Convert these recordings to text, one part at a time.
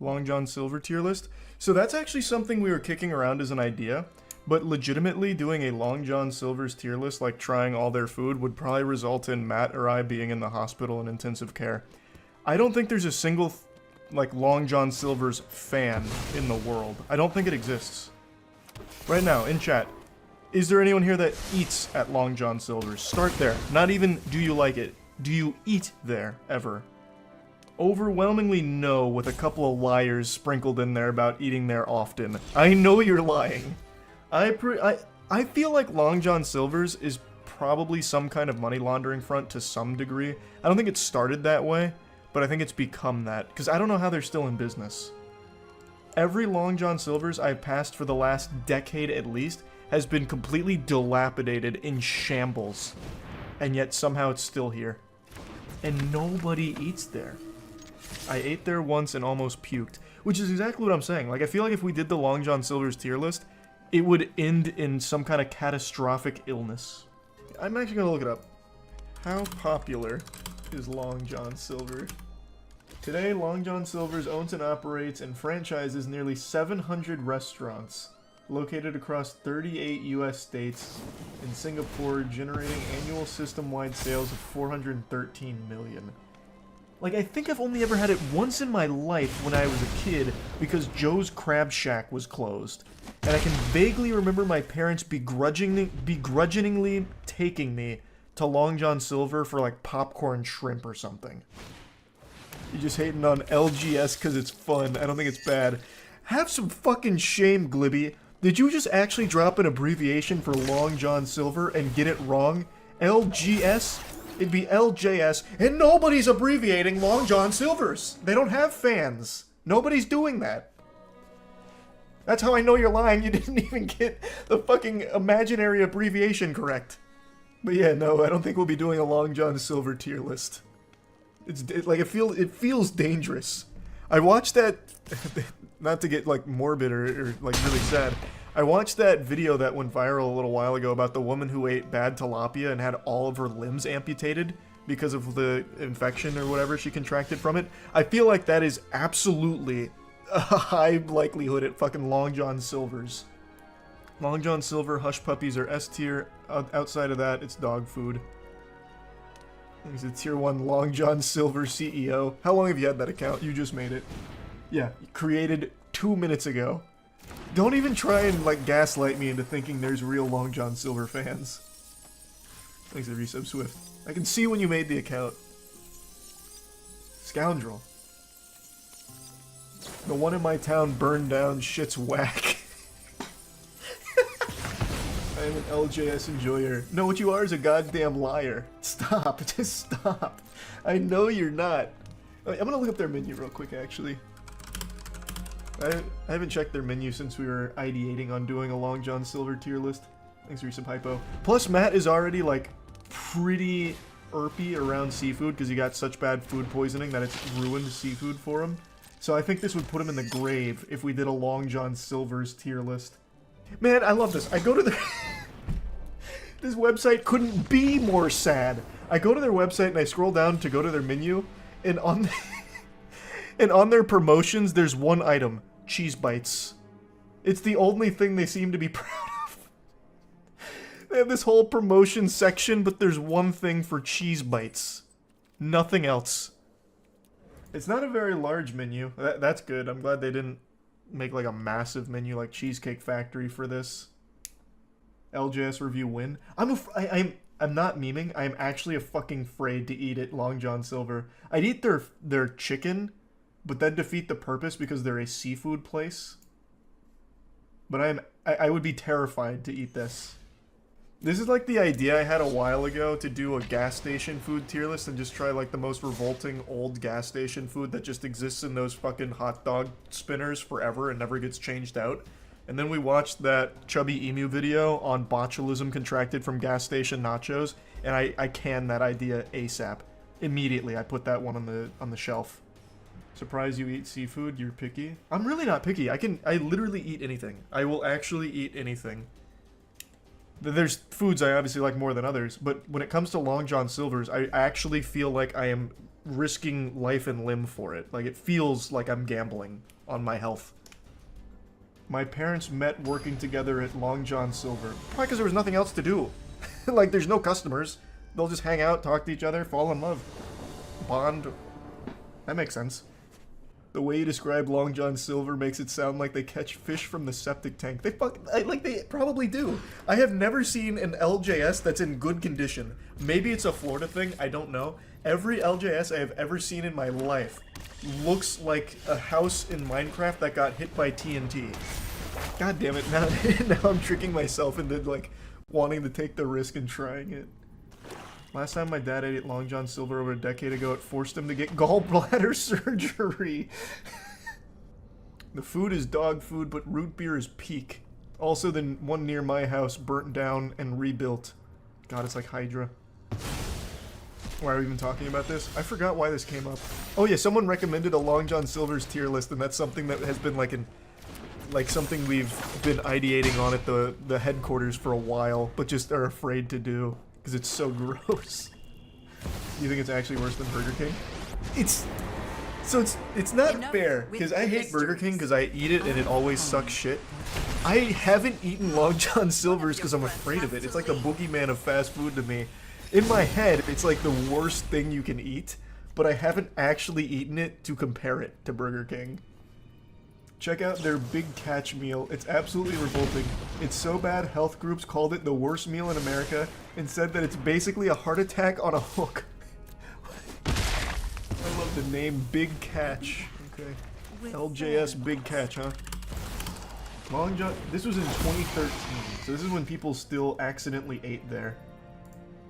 Long John Silver tier list. So that's actually something we were kicking around as an idea, but legitimately doing a Long John Silver's tier list, like trying all their food, would probably result in Matt or I being in the hospital in intensive care. I don't think there's a single, like, Long John Silver's fan in the world. I don't think it exists. Right now, in chat, is there anyone here that eats at Long John Silver's? Start there. Not even do you like it. Do you eat there, ever? Overwhelmingly no, with a couple of liars sprinkled in there about eating there often. I know you're lying. I feel like Long John Silver's is probably some kind of money laundering front to some degree. I don't think it started that way, but I think it's become that, because I don't know how they're still in business. Every Long John Silver's I've passed for the last decade at least has been completely dilapidated in shambles, and yet somehow it's still here. And nobody eats there. I ate there once and almost puked, which is exactly what I'm saying. Like, I feel like if we did the Long John Silver's tier list, it would end in some kind of catastrophic illness. I'm actually gonna look it up. How popular is Long John Silver? Today, Long John Silver's owns and operates and franchises nearly 700 restaurants located across 38 US states and Singapore, generating annual system-wide sales of 413 million. Like, I think I've only ever had it once in my life when I was a kid because Joe's Crab Shack was closed. And I can vaguely remember my parents begrudgingly taking me to Long John Silver for, like, popcorn shrimp or something. You're just hating on LGS because it's fun. I don't think it's bad. Have some fucking shame, Glibby. Did you just actually drop an abbreviation for Long John Silver and get it wrong? LGS? It'd be LJS, and nobody's abbreviating Long John Silver's. They don't have fans. Nobody's doing that. That's how I know you're lying. You didn't even get the fucking imaginary abbreviation correct. But yeah, no, I don't think we'll be doing a Long John Silver tier list. It feels dangerous. I watched that, not to get like morbid or like really sad. I watched that video that went viral a little while ago about the woman who ate bad tilapia and had all of her limbs amputated because of the infection or whatever she contracted from it. I feel like that is absolutely a high likelihood at fucking Long John Silver's. Long John Silver Hush Puppies are S tier. Outside of that, it's dog food. He's a tier 1 Long John Silver CEO. How long have you had that account? You just made it. Yeah, created 2 minutes ago. Don't even try and, like, gaslight me into thinking there's real Long John Silver fans. Thanks for resub Swift. I can see when you made the account. Scoundrel. The one in my town burned down, shit's whack. I am an LJS enjoyer. No, what you are is a goddamn liar. Stop, just stop. I know you're not. I'm gonna look up their menu real quick, actually. I haven't checked their menu since we were ideating on doing a Long John Silver tier list. Thanks for some hypo. Plus, Matt is already, like, pretty irpy around seafood because he got such bad food poisoning that it's ruined seafood for him. So I think this would put him in the grave if we did a Long John Silver's tier list. Man, I love this. I go to their... This website couldn't be more sad. I go to their website and I scroll down to go to their menu, and on and on their promotions, there's one item. Cheese bites. It's the only thing they seem to be proud of. They have this whole promotion section, but there's one thing for cheese bites. Nothing else. It's not a very large menu. That's good. I'm glad they didn't make like a massive menu like Cheesecake Factory for this. LJS review win. I'm not memeing. I'm actually fucking afraid to eat at Long John Silver. I'd eat their chicken, but that'd defeat the purpose because they're a seafood place. But I would be terrified to eat this. This is like the idea I had a while ago to do a gas station food tier list and just try like the most revolting old gas station food that just exists in those fucking hot dog spinners forever and never gets changed out. And then we watched that Chubby Emu video on botulism contracted from gas station nachos, and I canned that idea ASAP. Immediately, I put that one on the shelf. Surprised you eat seafood? You're picky? I'm really not picky. I literally eat anything. I will actually eat anything. There's foods I obviously like more than others, but when it comes to Long John Silver's, I actually feel like I am risking life and limb for it. Like, it feels like I'm gambling on my health. My parents met working together at Long John Silver. Probably because there was nothing else to do. Like, there's no customers. They'll just hang out, talk to each other, fall in love. Bond. That makes sense. The way you describe Long John Silver makes it sound like they catch fish from the septic tank. They they probably do. I have never seen an LJS that's in good condition. Maybe it's a Florida thing, I don't know. Every LJS I have ever seen in my life looks like a house in Minecraft that got hit by TNT. God damn it, now I'm tricking myself into, like, wanting to take the risk and trying it. Last time my dad ate Long John Silver over a decade ago, it forced him to get gallbladder surgery. The food is dog food, but root beer is peak. Also, the one near my house burnt down and rebuilt. God, it's like Hydra. Why are we even talking about this? I forgot why this came up. Oh yeah, someone recommended a Long John Silver's tier list, and that's something that has been something we've been ideating on at the headquarters for a while, but just are afraid to do. Because it's so gross. You think it's actually worse than Burger King? It's not fair, because I hate Burger King because I eat it and it always sucks shit. I haven't eaten Long John Silver's because I'm afraid of it. It's like the boogeyman of fast food to me. In my head, it's like the worst thing you can eat, but I haven't actually eaten it to compare it to Burger King. Check out their Big Catch meal. It's absolutely revolting. It's so bad health groups called it the worst meal in America and said that it's basically a heart attack on a hook. I love the name Big Catch. Okay. LJS Big Catch, huh? Long John... This was in 2013, so this is when people still accidentally ate there.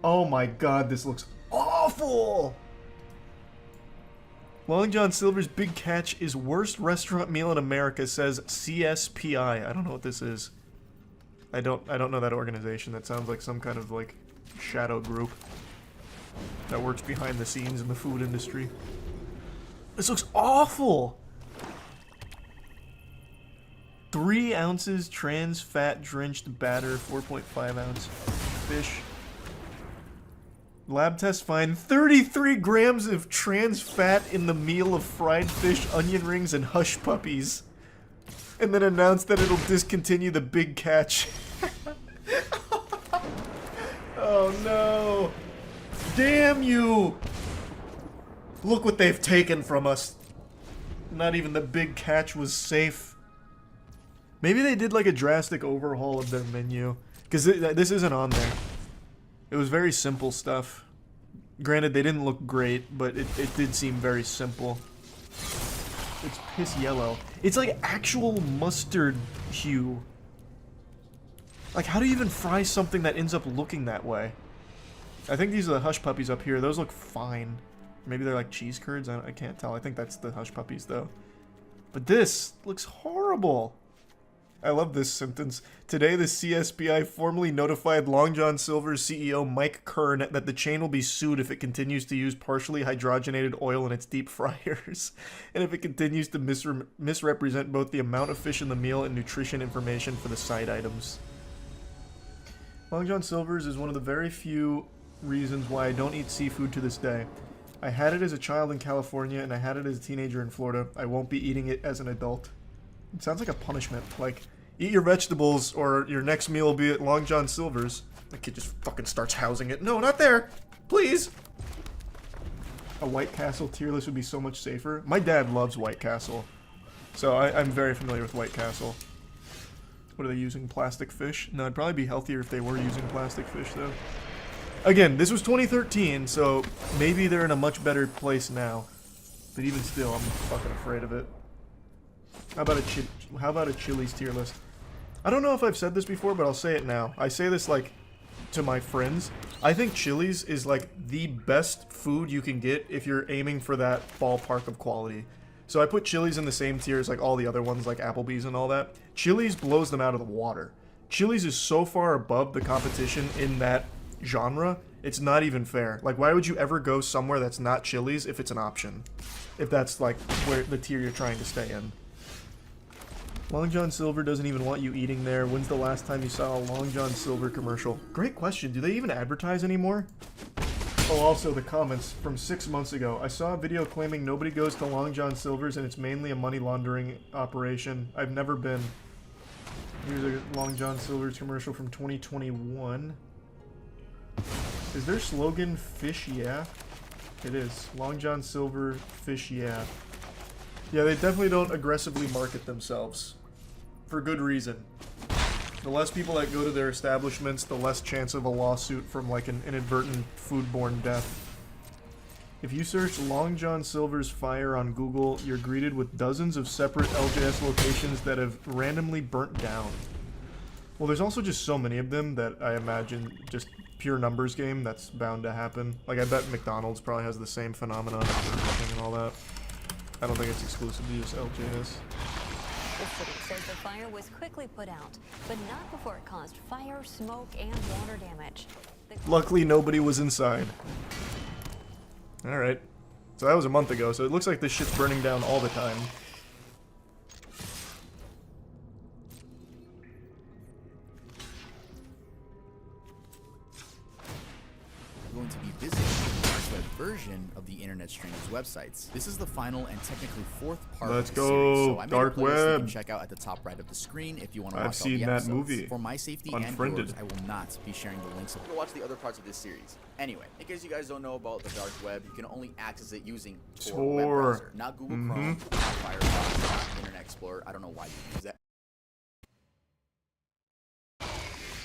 Oh my god, this looks awful! Long John Silver's Big Catch is worst restaurant meal in America, says CSPI. I don't know what this is. I don't know that organization. That sounds like some kind of, like, shadow group that works behind the scenes in the food industry. This looks awful! 3 ounces trans fat drenched batter, 4.5 ounce fish. Lab test find 33 grams of trans fat in the meal of fried fish, onion rings, and hush puppies. And then announced that it'll discontinue the Big Catch. Oh no. Damn you! Look what they've taken from us. Not even the Big Catch was safe. Maybe they did like a drastic overhaul of their menu. Because this isn't on there. It was very simple stuff. Granted, they didn't look great, but it did seem very simple. It's piss yellow. It's like actual mustard hue. Like, how do you even fry something that ends up looking that way? I think these are the hush puppies up here. Those look fine. Maybe they're like cheese curds? I can't tell. I think that's the hush puppies, though. But this looks horrible. I love this sentence. Today, the CSBI formally notified Long John Silver's CEO Mike Kern that the chain will be sued if it continues to use partially hydrogenated oil in its deep fryers, and if it continues to misrepresent both the amount of fish in the meal and nutrition information for the side items. Long John Silver's is one of the very few reasons why I don't eat seafood to this day. I had it as a child in California, and I had it as a teenager in Florida. I won't be eating it as an adult. It sounds like a punishment. Like, eat your vegetables or your next meal will be at Long John Silver's. The kid just fucking starts housing it. No, not there! Please! A White Castle tier list would be so much safer. My dad loves White Castle. So I'm very familiar with White Castle. What are they using? Plastic fish? No, it'd probably be healthier if they were using plastic fish, though. Again, this was 2013, so maybe they're in a much better place now. But even still, I'm fucking afraid of it. How about a Chili's tier list? I don't know if I've said this before, but I'll say it now. I say this, like, to my friends. I think Chili's is, like, the best food you can get if you're aiming for that ballpark of quality. So I put Chili's in the same tier as, like, all the other ones, like Applebee's and all that. Chili's blows them out of the water. Chili's is so far above the competition in that genre, it's not even fair. Like, why would you ever go somewhere that's not Chili's if it's an option? If that's, like, where the tier you're trying to stay in. Long John Silver doesn't even want you eating there. When's the last time you saw a Long John Silver commercial? Great question. Do they even advertise anymore? Oh, also the comments from 6 months ago. I saw a video claiming nobody goes to Long John Silver's and it's mainly a money laundering operation. I've never been. Here's a Long John Silver's commercial from 2021. Is their slogan Fish Yeah? It is. Long John Silver, Fish Yeah. Yeah, they definitely don't aggressively market themselves. For good reason. The less people that go to their establishments, the less chance of a lawsuit from like an inadvertent foodborne death. If you search Long John Silver's fire on Google, you're greeted with dozens of separate LJS locations that have randomly burnt down. Well, there's also just so many of them that I imagine just pure numbers game, that's bound to happen. Like, I bet McDonald's probably has the same phenomenon and all that. I don't think it's exclusive to just LJS. The city says the fire was quickly put out, but not before it caused fire, smoke, and water damage. Luckily, nobody was inside. Alright. So that was a month ago, so it looks like this shit's burning down all the time. Going to be visiting the dark web version of the internet streamer's websites. This is the final and technically fourth part Let's of the go, series, so I made dark a playlist you web. can check out at the top right of the screen if you want to I've watch all seen the that episodes. movie. For my safety Unfriended. and yours, I will not be sharing the links. To watch the other parts of this series. Anyway, in case you guys don't know about the dark web, you can only access it using Tor web browser, not Google Chrome, not Firefox, not Internet Explorer. I don't know why you use that.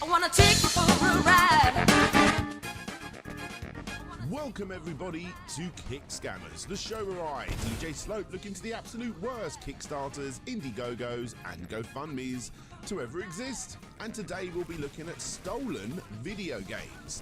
I wanna take you for a ride. Welcome everybody to Kick Scammers, the show where I, DJ Slope, look into the absolute worst Kickstarters, Indiegogos and GoFundMes to ever exist. And today we'll be looking at stolen video games.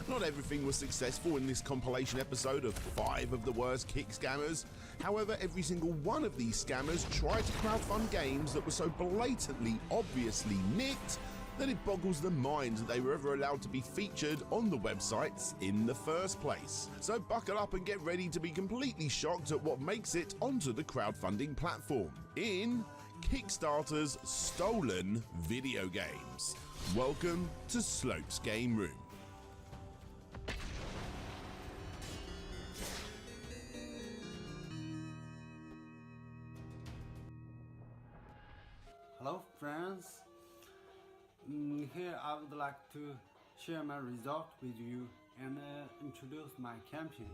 Not everything was successful in this compilation episode of 5 of the worst Kick Scammers. However, every single one of these scammers tried to crowdfund games that were so blatantly, obviously nicked that it boggles the mind that they were ever allowed to be featured on the websites in the first place. So buckle up and get ready to be completely shocked at what makes it onto the crowdfunding platform in Kickstarter's stolen video games. Welcome to Slope's Game Room. Hello friends, here I would like to share my result with you and introduce my campaign.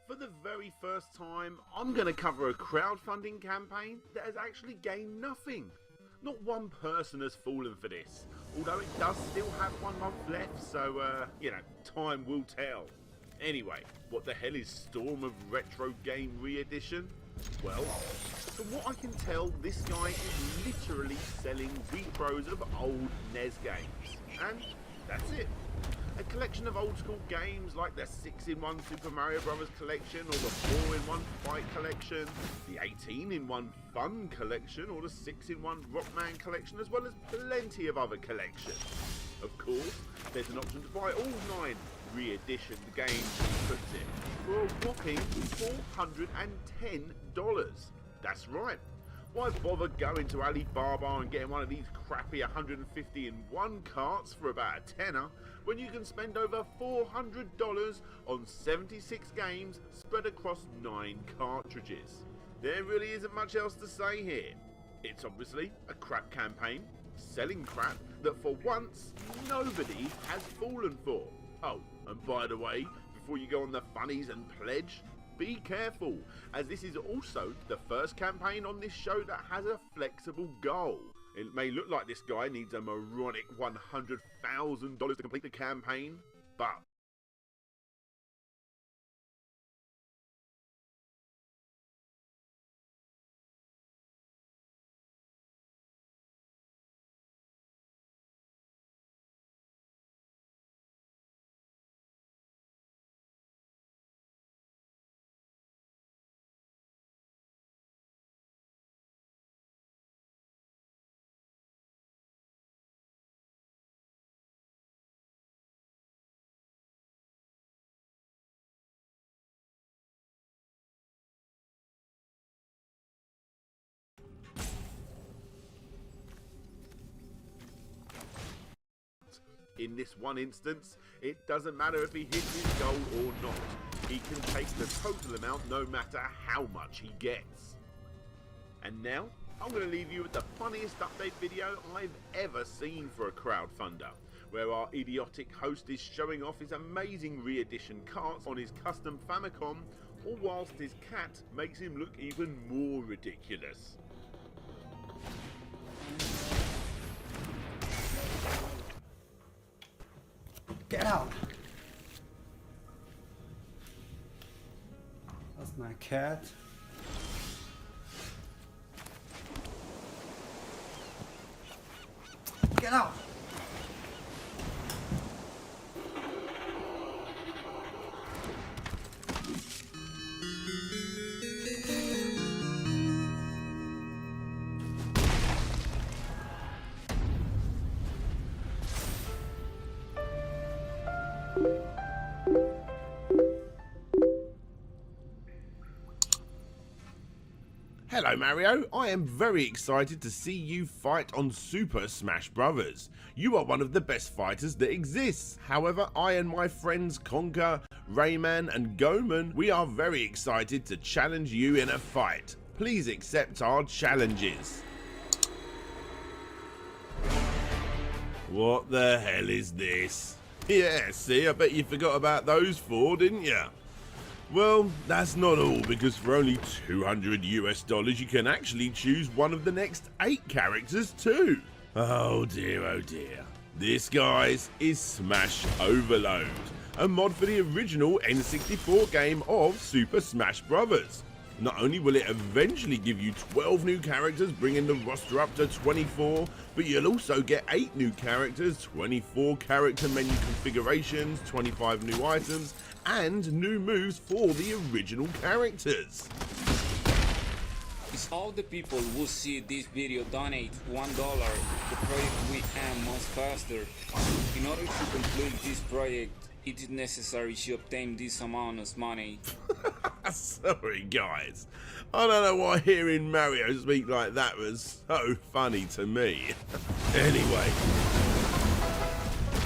For the very first time, I'm going to cover a crowdfunding campaign that has actually gained nothing. Not one person has fallen for this, although it does still have 1 month left, so, you know, time will tell. Anyway, what the hell is Storm of Retro Game Re-Edition? Well, from what I can tell, this guy is literally selling repros of old NES games. And that's it. A collection of old school games like the 6-in-1 Super Mario Bros. Collection, or the 4-in-1 Fight Collection, the 18-in-1 Fun Collection, or the 6-in-1 Rockman Collection, as well as plenty of other collections. Of course, there's an option to buy all 9 re-edition games he puts in for a whopping $410. That's right. Why bother going to Alibaba and getting one of these crappy 150-in-1 carts for about a tenner when you can spend over $400 on 76 games spread across 9 cartridges? There really isn't much else to say here. It's obviously a crap campaign, selling crap that for once nobody has fallen for. Oh, and by the way, before you go on the funnies and pledge, be careful, as this is also the first campaign on this show that has a flexible goal. It may look like this guy needs a moronic $100,000 to complete the campaign, but In this one instance, it doesn't matter if he hits his goal or not. He can take the total amount no matter how much he gets. And now, I'm going to leave you with the funniest update video I've ever seen for a crowdfunder, where our idiotic host is showing off his amazing re-edition carts on his custom Famicom, all whilst his cat makes him look even more ridiculous. Get out! That's my cat. Get out! Hello Mario, I am very excited to see you fight on Super Smash Bros. You are one of the best fighters that exists. However, I and my friends Conker, Rayman and Goman, we are very excited to challenge you in a fight. Please accept our challenges. What the hell is this? Yeah, see, I bet you forgot about those four, didn't you? Well, that's not all, because for only $200 US you can actually choose one of the next 8 characters too. Oh dear, This, guys, is Smash Overload, a mod for the original N64 game of Super Smash Bros. Not only will it eventually give you 12 new characters, bringing the roster up to 24, but you'll also get 8 new characters, 24 character menu configurations, 25 new items, and new moves for the original characters. If all the people who see this video donate $1, the project will end much faster. In order to complete this project, it is necessary to obtain this amount of money. Sorry guys, I don't know why hearing Mario speak like that was so funny to me. Anyway,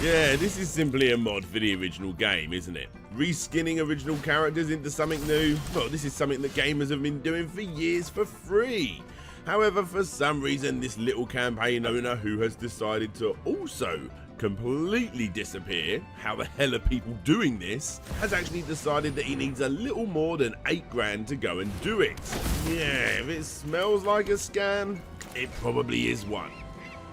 yeah, this is simply a mod for the original game, isn't it? Reskinning original characters into something new. Well, this is something that gamers have been doing for years for free. However, for some reason, this little campaign owner who has decided to also completely disappear, how the hell are people doing this, has actually decided that he needs a little more than 8 grand to go and do it. Yeah, if it smells like a scam, it probably is one.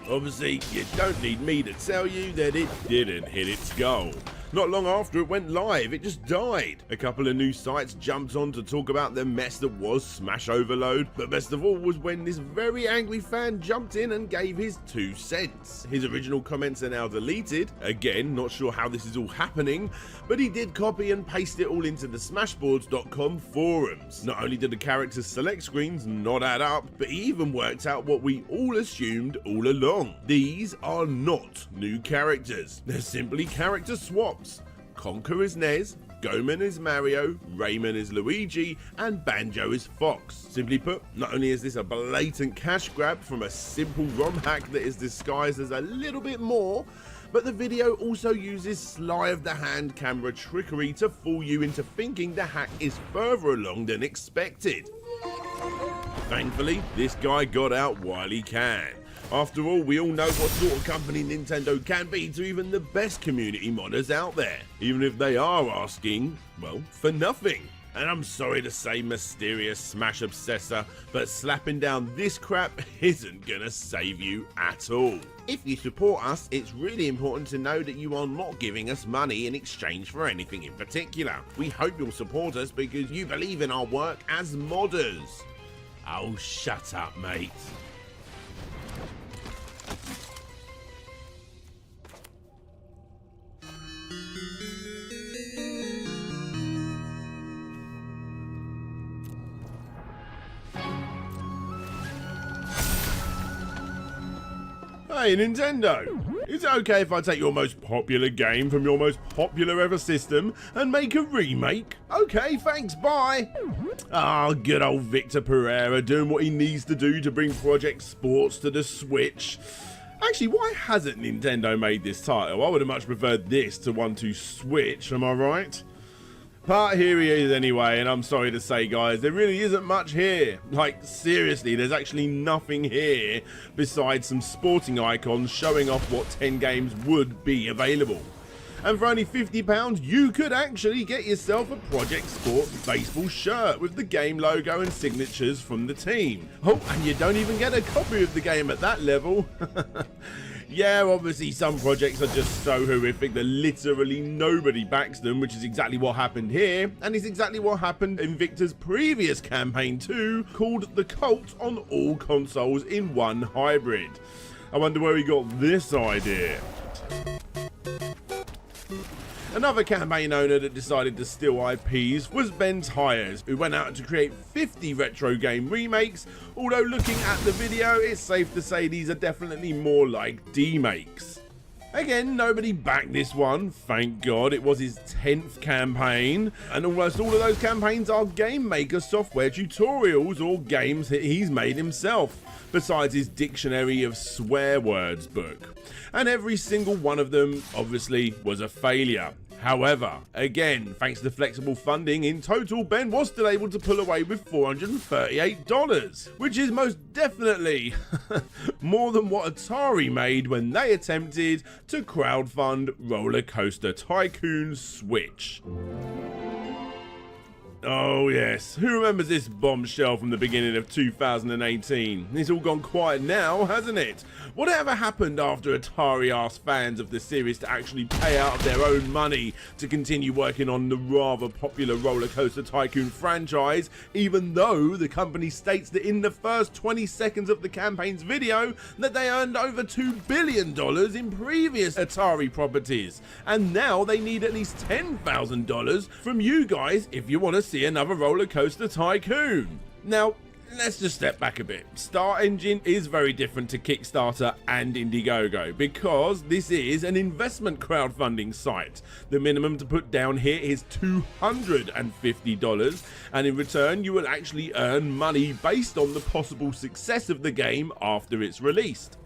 Obviously, you don't need me to tell you that it didn't hit its goal. Not long after it went live, it just died. A couple of new sites jumped on to talk about the mess that was Smash Overload, but best of all was when this very angry fan jumped in and gave his 2 cents. His original comments are now deleted. Again, not sure how this is all happening, but he did copy and paste it all into the Smashboards.com forums. Not only did the characters' select screens not add up, but he even worked out what we all assumed all along. These are not new characters. They're simply character swaps. Conker is Nez, Goman is Mario, Rayman is Luigi, and Banjo is Fox. Simply put, not only is this a blatant cash grab from a simple ROM hack that is disguised as a little bit more, but the video also uses sleight of the hand camera trickery to fool you into thinking the hack is further along than expected. Thankfully, this guy got out while he can. After all, we all know what sort of company Nintendo can be to even the best community modders out there, even if they are asking, well, for nothing. And I'm sorry to say, mysterious Smash obsessor, but slapping down this crap isn't gonna save you at all. If you support us, it's really important to know that you are not giving us money in exchange for anything in particular. We hope you'll support us because you believe in our work as modders. Oh, shut up, mate. Hey Nintendo, is it okay if I take your most popular game from your most popular ever system and make a remake? Okay, thanks, bye. Ah, good old Victor Pereira doing what he needs to do to bring Project Sports to the Switch. Actually, why hasn't Nintendo made this title? I would have much preferred this to one to Switch, am I right? But here he is anyway, and I'm sorry to say, guys, there really isn't much here. Like, seriously, there's actually nothing here besides some sporting icons showing off what 10 games would be available. And for only £50, you could actually get yourself a Project Sport baseball shirt with the game logo and signatures from the team. Oh, and you don't even get a copy of the game at that level. Yeah, obviously some projects are just so horrific that literally nobody backs them, which is exactly what happened here, and is exactly what happened in Victor's previous campaign too, called The Cult on all consoles in one hybrid. I wonder where he got this idea. Another campaign owner that decided to steal IPs was Ben Tyres, who went out to create 50 retro game remakes, although looking at the video, it's safe to say these are definitely more like D-makes. Again, nobody backed this one, thank God. It was his 10th campaign, and almost all of those campaigns are Game Maker software tutorials or games that he's made himself, besides his Dictionary of Swear Words book. And every single one of them, obviously, was a failure. However, again, thanks to flexible funding, in total, Ben was still able to pull away with $438, which is most definitely more than what Atari made when they attempted to crowdfund Roller Coaster Tycoon Switch. Oh yes, who remembers this bombshell from the beginning of 2018? It's all gone quiet now, hasn't it? Whatever happened after Atari asked fans of the series to actually pay out of their own money to continue working on the rather popular Roller Coaster Tycoon franchise, even though the company states that in the first 20 seconds of the campaign's video that they earned over $2 billion in previous Atari properties, and now they need at least $10,000 from you guys if you want to see another Roller Coaster Tycoon. Now, let's just step back a bit. Star Engine is very different to Kickstarter and Indiegogo because this is an investment crowdfunding site. The minimum to put down here is $250, and in return you will actually earn money based on the possible success of the game after it's released.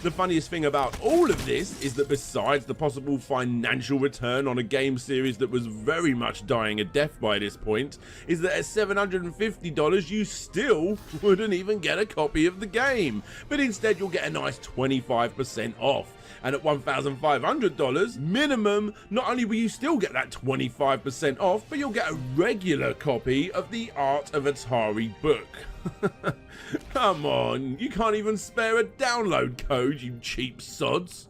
The funniest thing about all of this is that besides the possible financial return on a game series that was very much dying a death by this point, is that at $750 you still wouldn't even get a copy of the game, but instead you'll get a nice 25% off. And at $1,500 minimum, not only will you still get that 25% off, but you'll get a regular copy of the Art of Atari book. Come on, you can't even spare a download code, you cheap sods.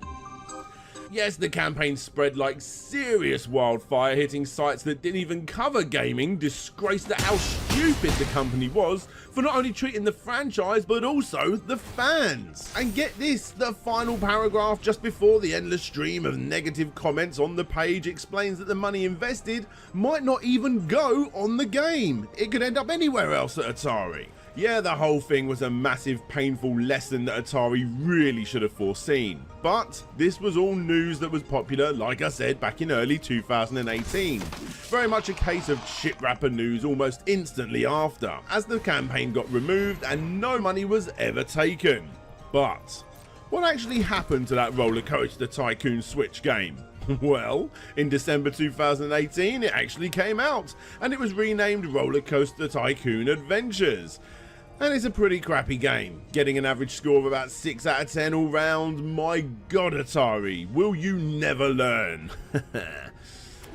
Yes, the campaign spread like serious wildfire, hitting sites that didn't even cover gaming, disgraced at how stupid the company was for not only treating the franchise but also the fans. And get this, the final paragraph just before the endless stream of negative comments on the page explains that the money invested might not even go on the game. It could end up anywhere else at Atari. Yeah, the whole thing was a massive, painful lesson that Atari really should have foreseen. But this was all news that was popular, like I said, back in early 2018. Very much a case of chip wrapper news almost instantly after, as the campaign got removed and no money was ever taken. But what actually happened to that Roller Coaster Tycoon Switch game? Well, in December 2018 it actually came out, and it was renamed Roller Coaster Tycoon Adventures. And it's a pretty crappy game, getting an average score of about 6 out of 10 all round. My god, Atari, will you never learn?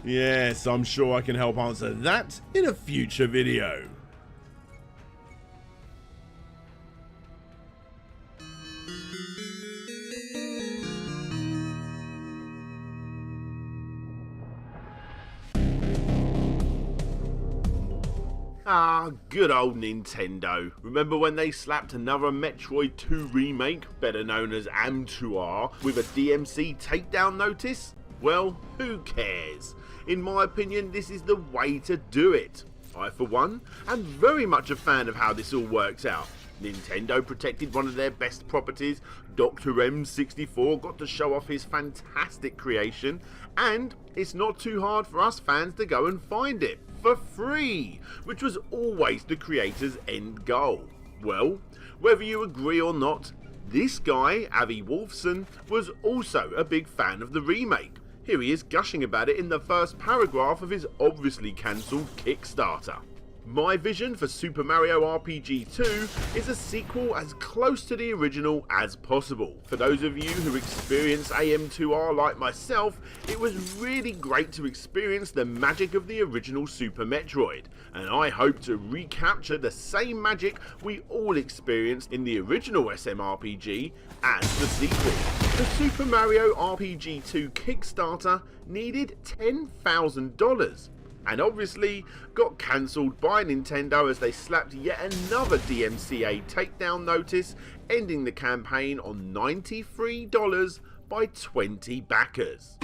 Yes, I'm sure I can help answer that in a future video. Ah, good old Nintendo. Remember when they slapped another Metroid 2 remake, better known as AM2R, with a DMC takedown notice? Well, who cares? In my opinion, this is the way to do it. I, for one, am very much a fan of how this all works out. Nintendo protected one of their best properties, Dr. M64 got to show off his fantastic creation, and it's not too hard for us fans to go and find it for free, which was always the creator's end goal. Well, whether you agree or not, this guy, Avi Wolfson, was also a big fan of the remake. Here he is gushing about it in the first paragraph of his obviously cancelled Kickstarter. My vision for Super Mario RPG 2 is a sequel as close to the original as possible. For those of you who experienced AM2R like myself, it was really great to experience the magic of the original Super Metroid, and I hope to recapture the same magic we all experienced in the original SMRPG as the sequel. The Super Mario RPG 2 Kickstarter needed $10,000. And obviously got cancelled by Nintendo as they slapped yet another DMCA takedown notice, ending the campaign on $93 by 20 backers.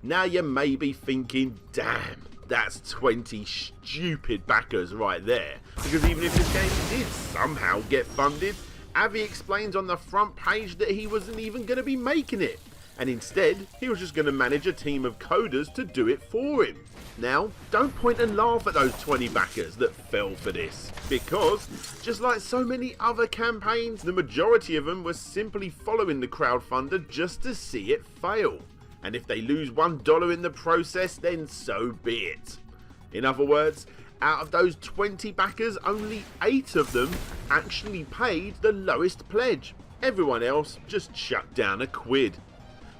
Now you may be thinking, damn, that's 20 stupid backers right there, because even if this game did somehow get funded, Avi explains on the front page that he wasn't even going to be making it, and instead he was just going to manage a team of coders to do it for him. Now, don't point and laugh at those 20 backers that fell for this, because just like so many other campaigns, the majority of them were simply following the crowdfunder just to see it fail. And if they lose $1 in the process, then so be it. In other words, out of those 20 backers, only 8 of them actually paid the lowest pledge. Everyone else just shut down a quid.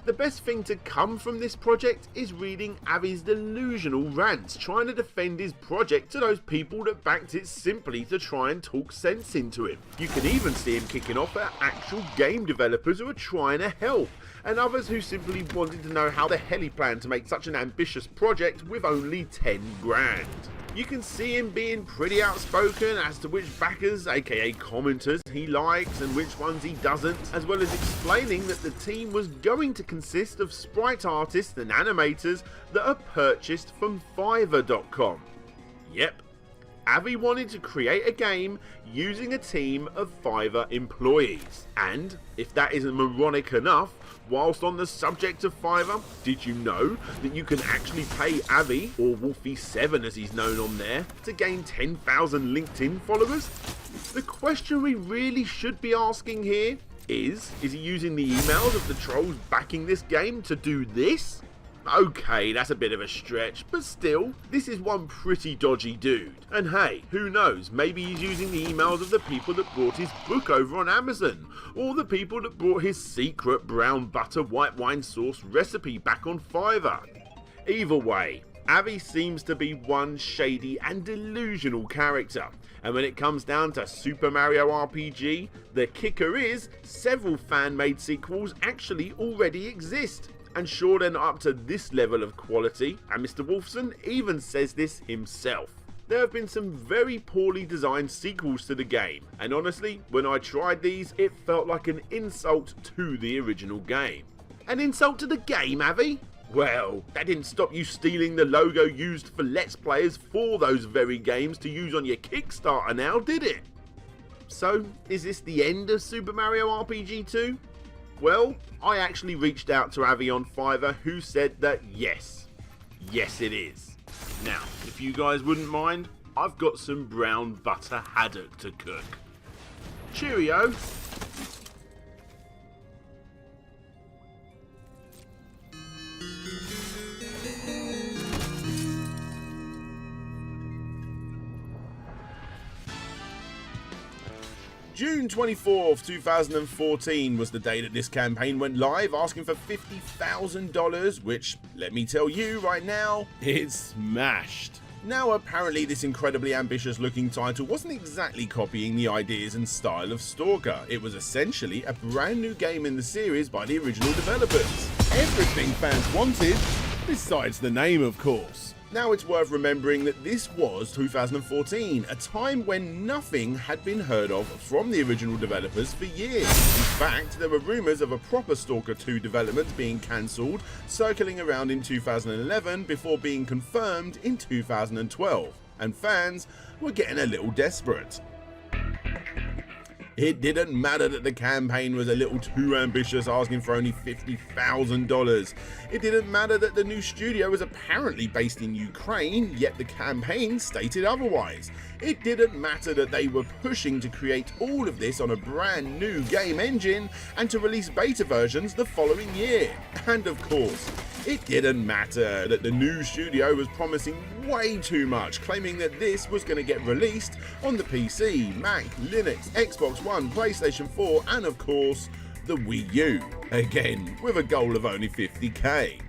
The best thing to come from this project is reading Avi's delusional rants trying to defend his project to those people that backed it simply to try and talk sense into him. You can even see him kicking off at actual game developers who are trying to help, and others who simply wanted to know how the hell he planned to make such an ambitious project with only 10 grand. You can see him being pretty outspoken as to which backers, aka commenters, he likes and which ones he doesn't, as well as explaining that the team was going to consist of sprite artists and animators that are purchased from Fiverr.com. Yep, Avi wanted to create a game using a team of Fiverr employees. And if that isn't moronic enough, whilst on the subject of Fiverr, did you know that you can actually pay Avi, or Wolfie7 as he's known on there, to gain 10,000 LinkedIn followers? The question we really should be asking here is he using the emails of the trolls backing this game to do this? Okay, that's a bit of a stretch, but still, this is one pretty dodgy dude. And hey, who knows, maybe he's using the emails of the people that bought his book over on Amazon, or the people that bought his secret brown butter white wine sauce recipe back on Fiverr. Either way, Avi seems to be one shady and delusional character, and when it comes down to Super Mario RPG, the kicker is several fan-made sequels actually already exist. And sure, they're not up to this level of quality, and Mr. Wolfson even says this himself. There have been some very poorly designed sequels to the game, and honestly, when I tried these, it felt like an insult to the original game. An insult to the game, Avi? Well, that didn't stop you stealing the logo used for Let's Players for those very games to use on your Kickstarter now, did it? So, is this the end of Super Mario RPG 2? Well, I actually reached out to Avi on Fiverr, who said that yes it is. Now, if you guys wouldn't mind, I've got some brown butter haddock to cook. Cheerio! June 24th, 2014 was the day that this campaign went live, asking for $50,000, which, let me tell you right now, it smashed. Now apparently this incredibly ambitious looking title wasn't exactly copying the ideas and style of Stalker, it was essentially a brand new game in the series by the original developers. Everything fans wanted, besides the name of course. Now it's worth remembering that this was 2014, a time when nothing had been heard of from the original developers for years. In fact, there were rumours of a proper Stalker 2 development being cancelled, circling around in 2011 before being confirmed in 2012, and fans were getting a little desperate. It didn't matter that the campaign was a little too ambitious, asking for only $50,000. It didn't matter that the new studio was apparently based in Ukraine, yet the campaign stated otherwise. It didn't matter that they were pushing to create all of this on a brand new game engine and to release beta versions the following year. And of course, it didn't matter that the new studio was promising way too much, claiming that this was going to get released on the PC, Mac, Linux, Xbox One, PlayStation 4, and of course, the Wii U. Again, with a goal of only $50K.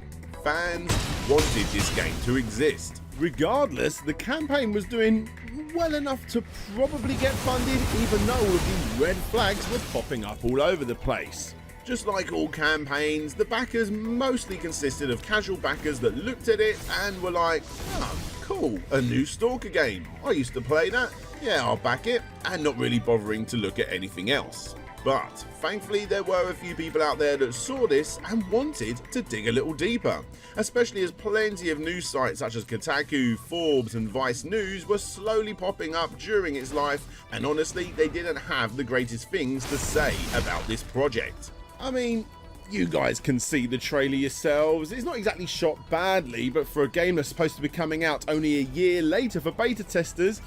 Fans wanted this game to exist. Regardless, the campaign was doing well enough to probably get funded, even though all of these red flags were popping up all over the place. Just like all campaigns, the backers mostly consisted of casual backers that looked at it and were like, oh, cool, a new Stalker game. I used to play that. Yeah, I'll back it, and not really bothering to look at anything else. But thankfully there were a few people out there that saw this and wanted to dig a little deeper, especially as plenty of news sites such as Kotaku, Forbes and Vice News were slowly popping up during its life, and honestly they didn't have the greatest things to say about this project. I mean, you guys can see the trailer yourselves. It's not exactly shot badly, but for a game that's supposed to be coming out only a year later for beta testers,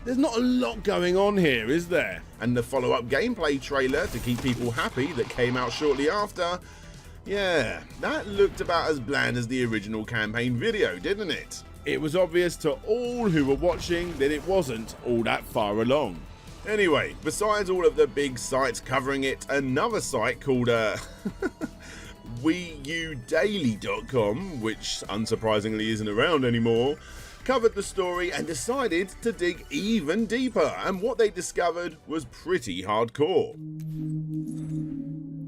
there's not a lot going on here, is there? And the follow-up gameplay trailer to keep people happy that came out shortly after, yeah, that looked about as bland as the original campaign video, didn't it? It was obvious to all who were watching that it wasn't all that far along. Anyway, besides all of the big sites covering it, another site called WiiUDaily.com, which unsurprisingly isn't around anymore, covered the story and decided to dig even deeper, and what they discovered was pretty hardcore.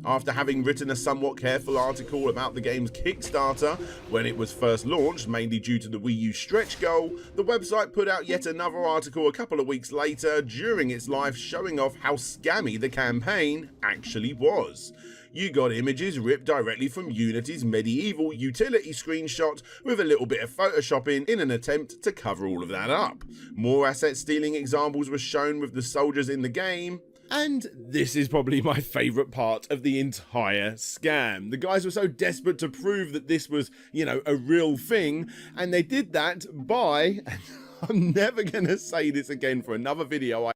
After having written a somewhat careful article about the game's Kickstarter when it was first launched, mainly due to the Wii U stretch goal, the website put out yet another article a couple of weeks later during its life showing off how scammy the campaign actually was. You got images ripped directly from Unity's medieval utility screenshot with a little bit of photoshopping in an attempt to cover all of that up. More asset stealing examples were shown with the soldiers in the game. And this is probably my favourite part of the entire scam. The guys were so desperate to prove that this was, a real thing, and they did that by, and I'm never going to say this again for another video,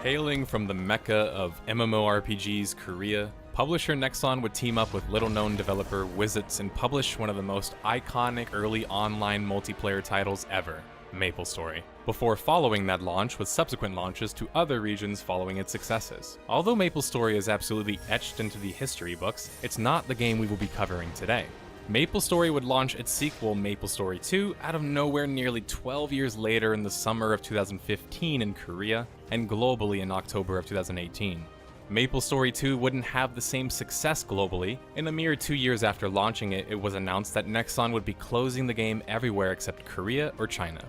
Hailing from the mecca of MMORPGs, Korea, publisher Nexon would team up with little-known developer Wizards and publish one of the most iconic early online multiplayer titles ever, MapleStory, before following that launch with subsequent launches to other regions following its successes. Although MapleStory is absolutely etched into the history books, it's not the game we will be covering today. MapleStory would launch its sequel, MapleStory 2, out of nowhere nearly 12 years later in the summer of 2015 in Korea, and globally in October of 2018. MapleStory 2 wouldn't have the same success globally. In a mere 2 years after launching it, it was announced that Nexon would be closing the game everywhere except Korea or China.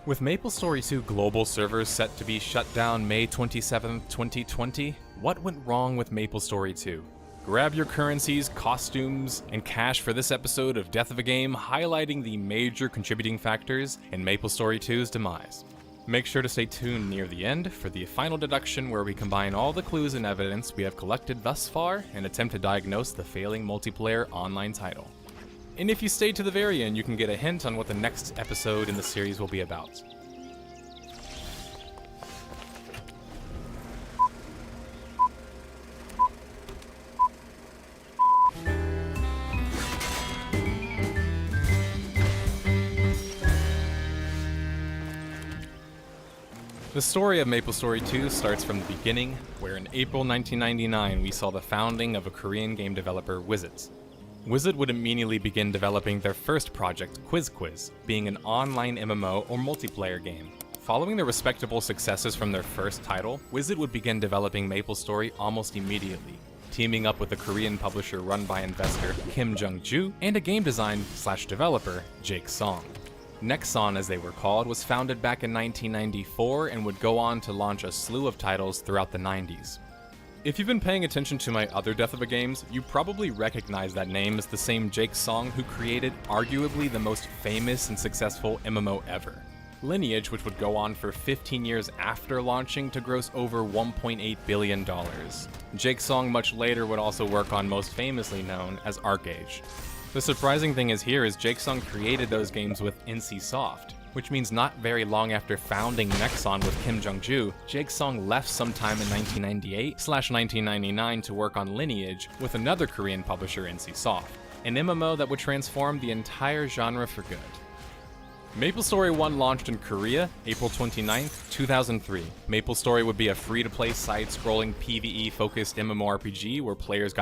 With MapleStory 2 global servers set to be shut down May 27, 2020, what went wrong with MapleStory 2? Grab your currencies, costumes, and cash for this episode of Death of a Game highlighting the major contributing factors in MapleStory 2's demise. Make sure to stay tuned near the end for the final deduction where we combine all the clues and evidence we have collected thus far and attempt to diagnose the failing multiplayer online title. And if you stay to the very end, you can get a hint on what the next episode in the series will be about. The story of MapleStory 2 starts from the beginning, where in April 1999 we saw the founding of a Korean game developer, Wizards. Wizard would immediately begin developing their first project, Quiz, being an online MMO or multiplayer game. Following the respectable successes from their first title, Wizard would begin developing MapleStory almost immediately, teaming up with a Korean publisher run by investor Kim Jung-ju and a game design/developer, Jake Song. Nexon, as they were called, was founded back in 1994 and would go on to launch a slew of titles throughout the 90s. If you've been paying attention to my other Death of a Games, you probably recognize that name as the same Jake Song who created arguably the most famous and successful MMO ever, Lineage, which would go on for 15 years after launching to gross over $1.8 billion. Jake Song much later would also work on most famously known as ArcAge. The surprising thing is Jake Song created those games with NCSoft, which means not very long after founding Nexon with Kim Jung-ju, Jake Song left sometime in 1998/1999 to work on Lineage with another Korean publisher, NCSoft, an MMO that would transform the entire genre for good. MapleStory 1 launched in Korea, April 29, 2003. MapleStory would be a free-to-play side-scrolling PvE-focused MMORPG where players got